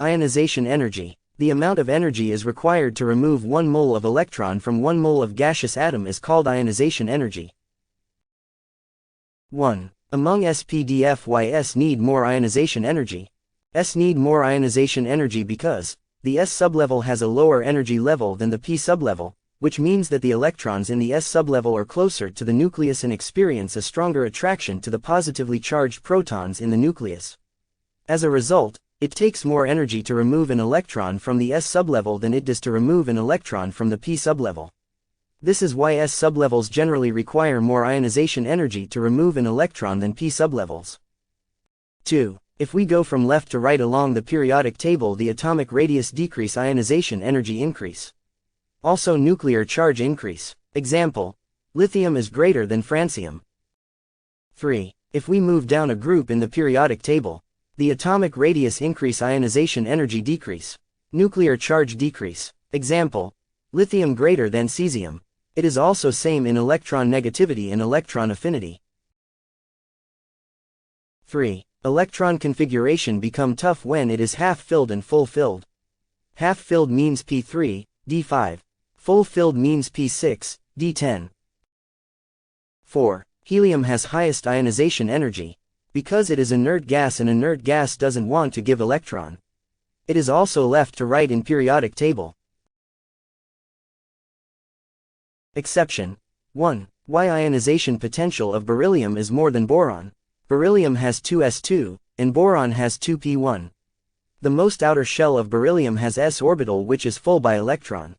Ionization energy. The amount of energy is required to remove 1 mole of electron from 1 mole of gaseous atom is called ionization energy. 1. Among SPDF, why S need more ionization energy? S need more ionization energy because the S sublevel has a lower energy level than the P sublevel, which means that the electrons in the S sublevel are closer to the nucleus and experience a stronger attraction to the positively charged protons in the nucleus. As a result, it takes more energy to remove an electron from the S sublevel than it does to remove an electron from the P sublevel. This is why S sublevels generally require more ionization energy to remove an electron than P sublevels. 2. If we go from left to right along the periodic table, the atomic radius decrease, ionization energy increase. Also nuclear charge increase. Example: lithium is greater than francium. 3. If we move down a group in the periodic table, the atomic radius increase, ionization energy decrease. Nuclear charge decrease. Example: lithium greater than cesium. It is also same in electron negativity and electron affinity. 3. Electron configuration become tough when it is half-filled and full-filled. Half-filled means P3, D5. Full-filled means P6, D10. 4. Helium has highest ionization energy, because it is inert gas and inert gas doesn't want to give electron. It is also left to right in periodic table. Exception. 1. Why ionization potential of beryllium is more than boron? Beryllium has 2s2, and boron has 2p1. The most outer shell of beryllium has s orbital, which is full by electron,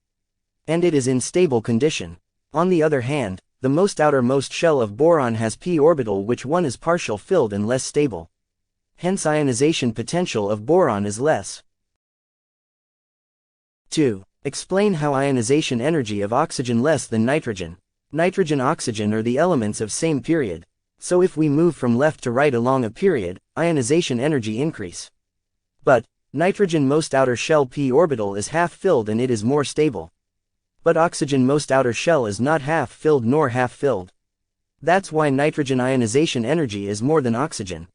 and it is in stable condition. On the other hand, the most outermost shell of boron has p orbital, which one is partial filled and less stable. Hence ionization potential of boron is less. 2. Explain how ionization energy of oxygen less than nitrogen. Nitrogen, oxygen are the elements of same period. So if we move from left to right along a period, ionization energy increase. But nitrogen most outer shell p orbital is half filled and it is more stable. But oxygen most outer shell is not half filled nor half filled. That's why nitrogen ionization energy is more than oxygen.